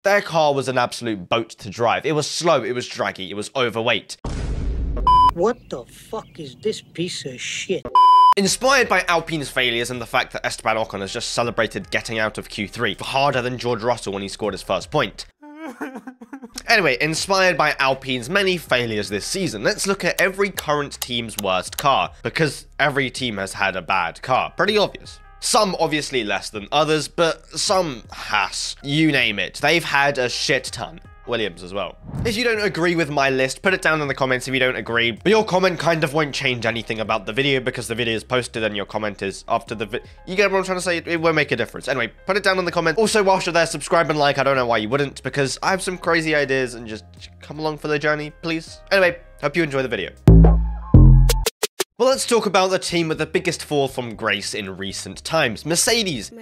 Their car was an absolute boat to drive. It was slow, it was draggy, it was overweight. What the fuck is this piece of shit? Inspired by Alpine's failures and the fact that Esteban Ocon has just celebrated getting out of Q3 harder than George Russell when he scored his first point. Anyway, inspired by Alpine's many failures this season, let's look at every current team's worst car, because every team has had a bad car. Pretty obvious. Some obviously less than others, but some Haas, you name it. They've had a shit ton. Williams as well. If you don't agree with my list, put it down in the comments if you don't agree. But your comment kind of won't change anything about the video because the video is posted and your comment is after the video. You get what I'm trying to say? It won't make a difference. Anyway, put it down in the comments. Also, whilst you're there, subscribe and like. I don't know why you wouldn't, because I have some crazy ideas and just come along for the journey, please. Anyway, hope you enjoy the video. Well, let's talk about the team with the biggest fall from grace in recent times, Mercedes.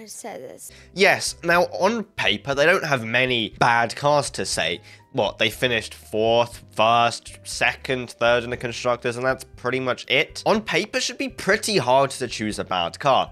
Yes, now on paper, they don't have many bad cars to say. What, they finished 4th, 1st, 2nd, 3rd in the Constructors, and that's pretty much it? On paper, should be pretty hard to choose a bad car.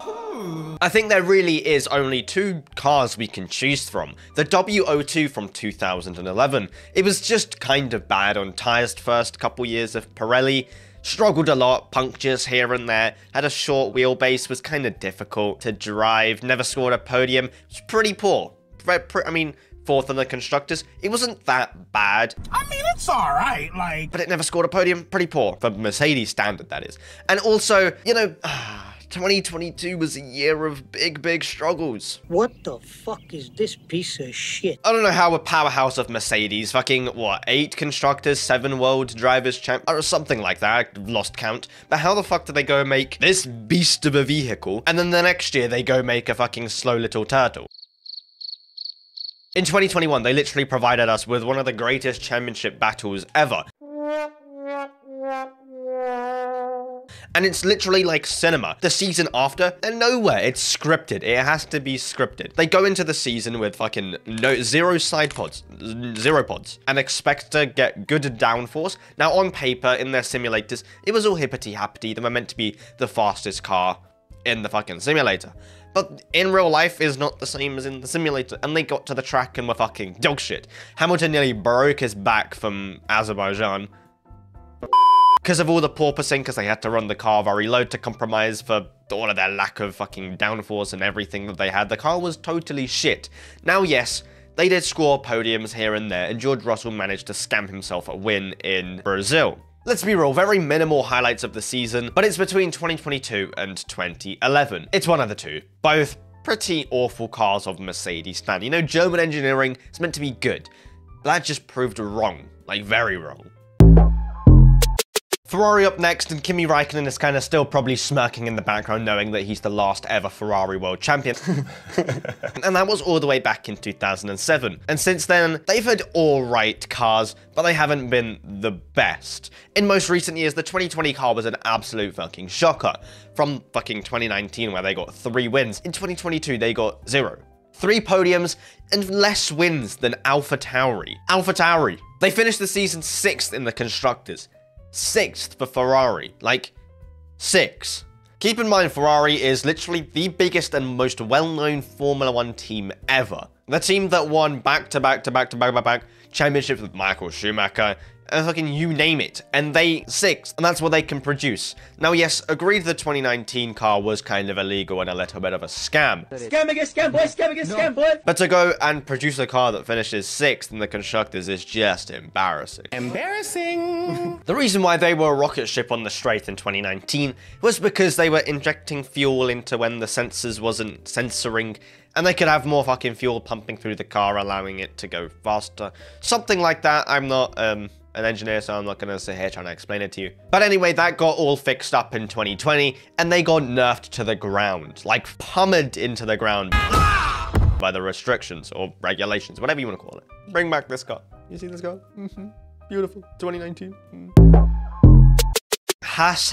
I think there really is only 2 cars we can choose from. The W02 from 2011. It was just kind of bad on tyres first couple years of Pirelli. Struggled a lot, punctures here and there, had a short wheelbase, was kind of difficult to drive, never scored a podium, it was pretty poor. I mean, 4th in the Constructors, it wasn't that bad. I mean, it's alright, like... But it never scored a podium, pretty poor, for Mercedes standard, that is. And also, you know, 2022 was a year of big struggles. What the fuck is this piece of shit? I don't know how a powerhouse of Mercedes, fucking, what, 8 Constructors, 7 World Drivers Champ, or something like that, I've lost count. But how the fuck did they go make this beast of a vehicle, and then the next year they go make a fucking slow little turtle? In 2021, they literally provided us with one of the greatest championship battles ever. And it's literally like cinema. The season after, they're nowhere. It's scripted. It has to be scripted. They go into the season with fucking zero pods, and expect to get good downforce. Now, on paper, in their simulators, it was all hippity-happity. They were meant to be the fastest car in the fucking simulator. But in real life is not the same as in the simulator, and they got to the track and were fucking dog shit. Hamilton nearly broke his back from Azerbaijan because of all the porpoising, because they had to run the car very low to compromise for all of their lack of fucking downforce and everything that they had. The car was totally shit. Now, yes, they did score podiums here and there, and George Russell managed to scam himself a win in Brazil. Let's be real, very minimal highlights of the season, but it's between 2022 and 2011. It's one of the two. Both pretty awful cars of Mercedes stand. You know, German engineering is meant to be good, but that just proved wrong. Like, very wrong. Ferrari up next, and Kimi Raikkonen is kind of still probably smirking in the background knowing that he's the last ever Ferrari world champion. And that was all the way back in 2007. And since then, they've had alright cars, but they haven't been the best. In most recent years, the 2020 car was an absolute fucking shocker. From fucking 2019, where they got 3 wins. In 2022, they got 0. 3 podiums and less wins than AlphaTauri. AlphaTauri. They finished the season 6th in the Constructors. 6th for Ferrari, like 6. Keep in mind, Ferrari is literally the biggest and most well-known Formula 1 team ever. The team that won back-to-back championships with Michael Schumacher, and fucking you name it, and they 6th, and that's what they can produce. Now, yes, agreed the 2019 car was kind of illegal and a little bit of a scam. Scam boy! But to go and produce a car that finishes 6th in the Constructors is just embarrassing. Embarrassing! The reason why they were a rocket ship on the straight in 2019 was because they were injecting fuel into when the sensors wasn't censoring, and they could have more fucking fuel pumping through the car, allowing it to go faster. Something like that. I'm not an engineer, so I'm not going to sit here trying to explain it to you. But anyway, that got all fixed up in 2020, and they got nerfed to the ground. Like, pummeled into the ground by the restrictions or regulations, whatever you want to call it. Bring back this car. You see this car? Beautiful. 2019. Haas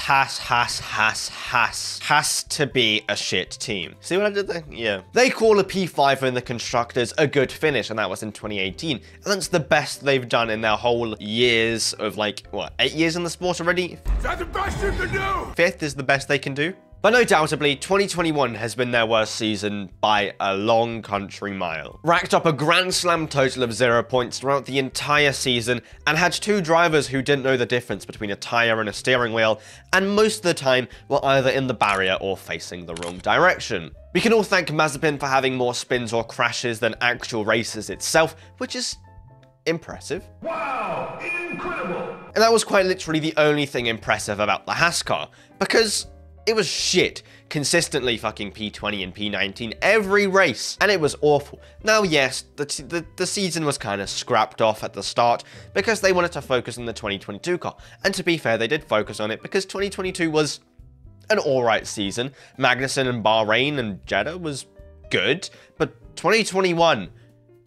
has to be a shit team. See what I did there? Yeah. They call a P5 in the Constructors a good finish, and that was in 2018. And that's the best they've done in their whole years of, like, what, 8 years in the sport already? That's the best you can do! 5th is the best they can do. But no doubtably, 2021 has been their worst season by a long country mile. Racked up a Grand Slam total of 0 points throughout the entire season, and had 2 drivers who didn't know the difference between a tyre and a steering wheel, and most of the time were either in the barrier or facing the wrong direction. We can all thank Mazepin for having more spins or crashes than actual races itself, which is impressive. Wow, incredible! And that was quite literally the only thing impressive about the Haas car, because it was shit, consistently fucking P20 and P19 every race, and it was awful. Now yes, the season was kind of scrapped off at the start because they wanted to focus on the 2022 car, and to be fair, they did focus on it because 2022 was an alright season. Magnussen and Bahrain and Jeddah was good, but 2021,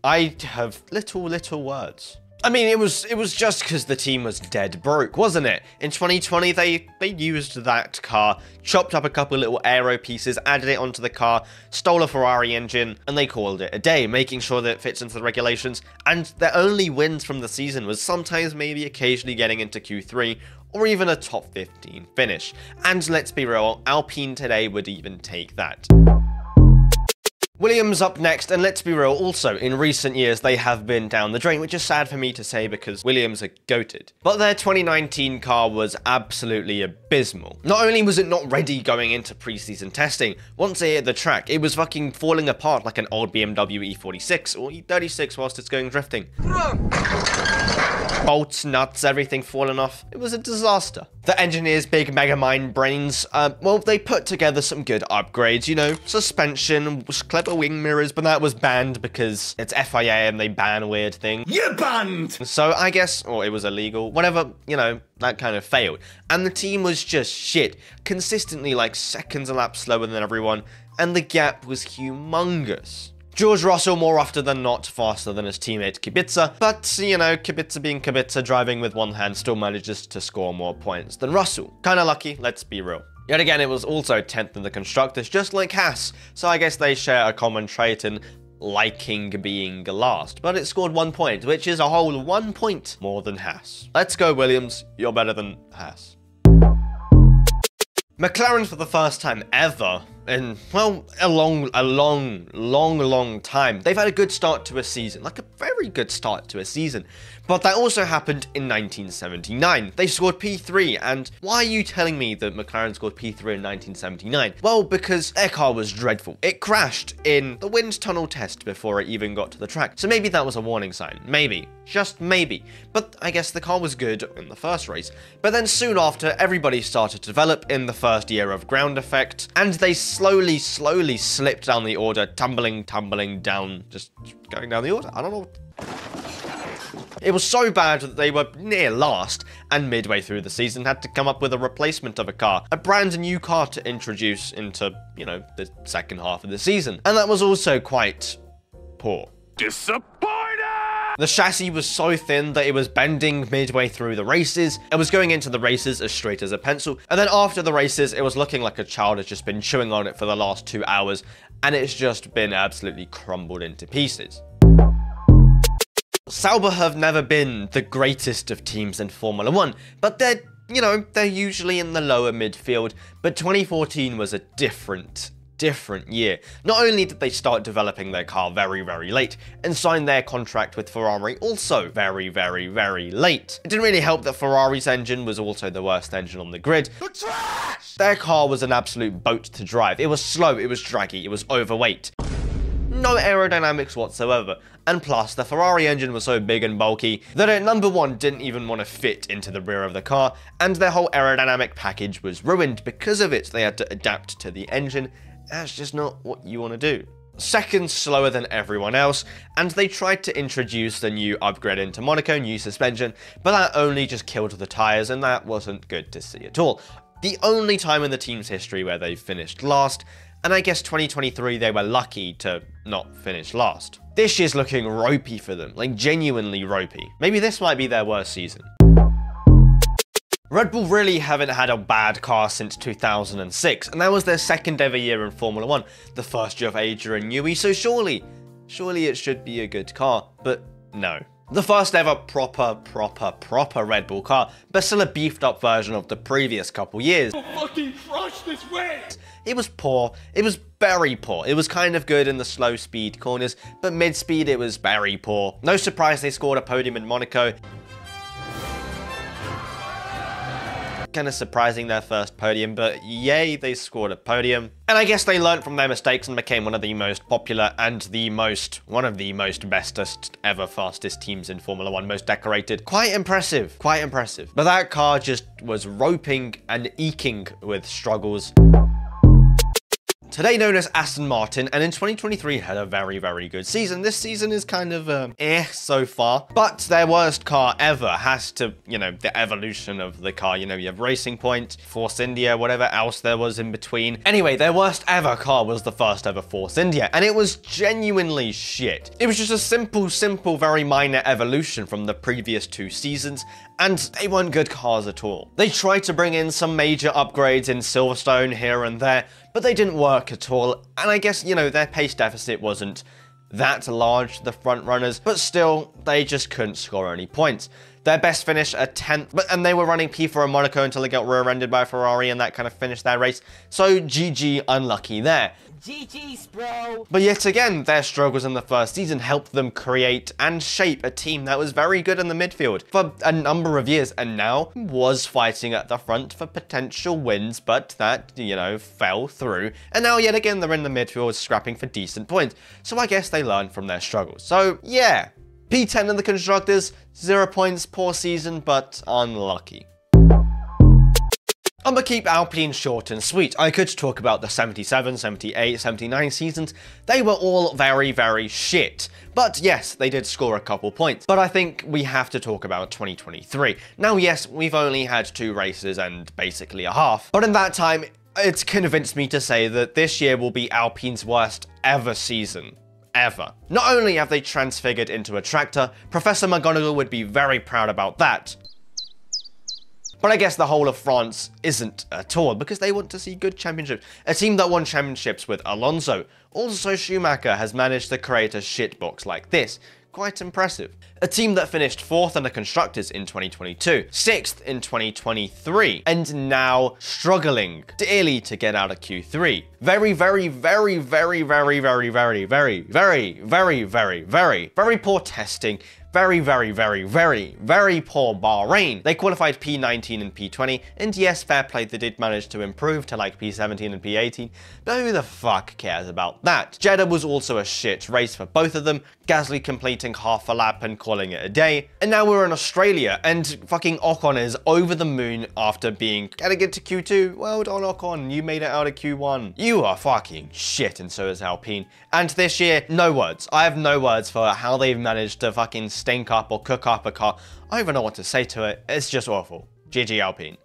I have little words. I mean, it was just because the team was dead broke, wasn't it? In 2020, they used that car, chopped up a couple little aero pieces, added it onto the car, stole a Ferrari engine, and they called it a day, making sure that it fits into the regulations. And their only wins from the season was sometimes maybe occasionally getting into Q3, or even a top 15 finish. And let's be real, Alpine today would even take that. Williams up next, and let's be real, also, in recent years, they have been down the drain, which is sad for me to say because Williams are goated. But their 2019 car was absolutely abysmal. Not only was it not ready going into preseason testing, once it hit the track, it was fucking falling apart like an old BMW E46 or E36 whilst it's going drifting. Bolts, nuts, everything falling off. It was a disaster. The engineers' big mega mind brains, well, they put together some good upgrades, you know, suspension, clever wing mirrors, but that was banned because it's FIA and they ban weird things. You're banned! So I guess, or it was illegal, whatever, you know, that kind of failed. And the team was just shit, consistently like seconds a lap slower than everyone, and the gap was humongous. George Russell more often than not faster than his teammate Kubica, but, you know, Kubica being Kubica, driving with one hand still manages to score more points than Russell. Kinda lucky, let's be real. Yet again, it was also 10th in the Constructors, just like Haas, so I guess they share a common trait in liking being last, but it scored 1 point, which is a whole 1 point more than Haas. Let's go, Williams, you're better than Haas. McLaren, for the first time ever in, well, a long time, they've had a good start to a season, like a very good start to a season. But that also happened in 1979. They scored P3, and why are you telling me that McLaren scored P3 in 1979? Well, because their car was dreadful. It crashed in the wind tunnel test before it even got to the track. So maybe that was a warning sign. Maybe. Just maybe. But I guess the car was good in the first race. But then soon after, everybody started to develop in the first year of ground effect, and they slowly slipped down the order, tumbling down, just going down the order. I don't know. It was so bad that they were near last, and midway through the season had to come up with a replacement of a car, a brand new car to introduce into, you know, the second half of the season. And that was also quite poor. Disappointed! The chassis was so thin that it was bending midway through the races. It was going into the races as straight as a pencil. And then after the races, it was looking like a child had just been chewing on it for the last 2 hours, and it's just been absolutely crumbled into pieces. Sauber have never been the greatest of teams in Formula 1, but they're usually in the lower midfield. But 2014 was a different year. Not only did they start developing their car very late, and sign their contract with Ferrari also very late. It didn't really help that Ferrari's engine was also the worst engine on the grid. Their car was an absolute boat to drive. It was slow, it was draggy, it was overweight. No aerodynamics whatsoever, and plus the Ferrari engine was so big and bulky that it, number one, didn't even want to fit into the rear of the car, and their whole aerodynamic package was ruined because of it. They had to adapt to the engine. That's just not what you want to do. Second, slower than everyone else, and they tried to introduce the new upgrade into Monaco, new suspension, but that only just killed the tyres, and that wasn't good to see at all. The only time in the team's history where they finished last, and I guess 2023 they were lucky to not finish last. This year's looking ropey for them, like genuinely ropey. Maybe this might be their worst season. Red Bull really haven't had a bad car since 2006, and that was their second ever year in Formula 1, the first year of Adrian Newey, so surely it should be a good car, but no. The first ever proper Red Bull car, but still a beefed up version of the previous couple years. Fucking crush this way! It was poor. It was very poor. It was kind of good in the slow speed corners, but mid-speed it was very poor. No surprise they scored a podium in Monaco. Kind of surprising their first podium, but yay, they scored a podium. And I guess they learned from their mistakes and became one of the most popular and one of the most bestest ever fastest teams in Formula 1, most decorated. Quite impressive, quite impressive. But that car just was roping and eking with struggles. Today known as Aston Martin, and in 2023 had a very, very good season. This season is kind of, so far. But their worst car ever has to, the evolution of the car. You have Racing Point, Force India, whatever else there was in between. Anyway, their worst ever car was the first ever Force India, and it was genuinely shit. It was just a simple, very minor evolution from the previous 2 seasons, and they weren't good cars at all. They tried to bring in some major upgrades in Silverstone here and there, but they didn't work at all, and I guess, their pace deficit wasn't that large, the front runners, but still, they just couldn't score any points. Their best finish, a 10th, and they were running P4 in Monaco until they got rear-ended by a Ferrari, and that kind of finished their race, so GG unlucky there. GG's, bro! But yet again, their struggles in the first season helped them create and shape a team that was very good in the midfield for a number of years, and now was fighting at the front for potential wins, but that, fell through. And now yet again, they're in the midfield scrapping for decent points. So I guess they learned from their struggles. So yeah, P10 in the Constructors, 0 points, poor season, but unlucky. I'm gonna keep Alpine short and sweet. I could talk about the 77, 78, 79 seasons. They were all very, very shit. But yes, they did score a couple points. But I think we have to talk about 2023. Now, yes, we've only had 2 races and basically a half. But in that time, it's convinced me to say that this year will be Alpine's worst ever season. Ever. Not only have they transfigured into a tractor, Professor McGonagall would be very proud about that. But I guess the whole of France isn't at all, because they want to see good championships. A team that won championships with Alonso. Also, Schumacher has managed to create a shitbox like this. Quite impressive. A team that finished 4th in the Constructors in 2022, 6th in 2023, and now struggling dearly to get out of Q3. Very poor testing. Very poor Bahrain. They qualified P19 and P20, and yes, fair play, they did manage to improve to like P17 and P18, but who the fuck cares about that? Jeddah was also a shit race for both of them, Gasly completing half a lap and calling it a day. And now we're in Australia, and fucking Ocon is over the moon after being, gotta get to Q2, well done Ocon, you made it out of Q1. You are fucking shit, and so is Alpine. And this year, no words. I have no words for how they've managed to fucking stink up or cook up a car. I don't even know what to say to it. It's just awful. GG Alpine.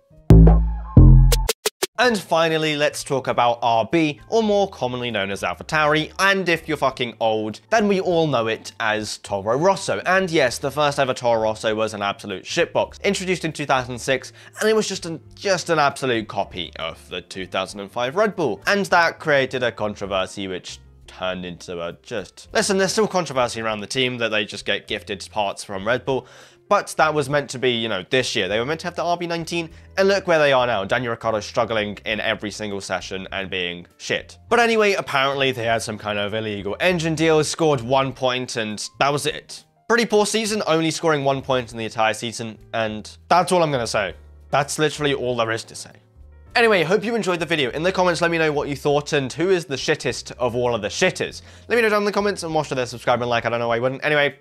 And finally, let's talk about RB, or more commonly known as AlphaTauri, and if you're fucking old, then we all know it as Toro Rosso. And yes, the first ever Toro Rosso was an absolute shitbox, introduced in 2006, and it was just an absolute copy of the 2005 Red Bull. And that created a controversy which turned into a listen, there's still controversy around the team that they just get gifted parts from Red Bull, but that was meant to be, this year. They were meant to have the RB19, and look where they are now. Daniel Ricciardo struggling in every single session and being shit. But anyway, apparently they had some kind of illegal engine deal, scored 1 point, and that was it. Pretty poor season, only scoring 1 point in the entire season, and that's all I'm gonna say. That's literally all there is to say. Anyway, hope you enjoyed the video. In the comments, let me know what you thought and who is the shittest of all of the shitters. Let me know down in the comments, and watch the subscribe and like, I don't know why you wouldn't. Anyway,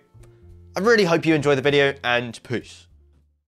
I really hope you enjoyed the video, and peace.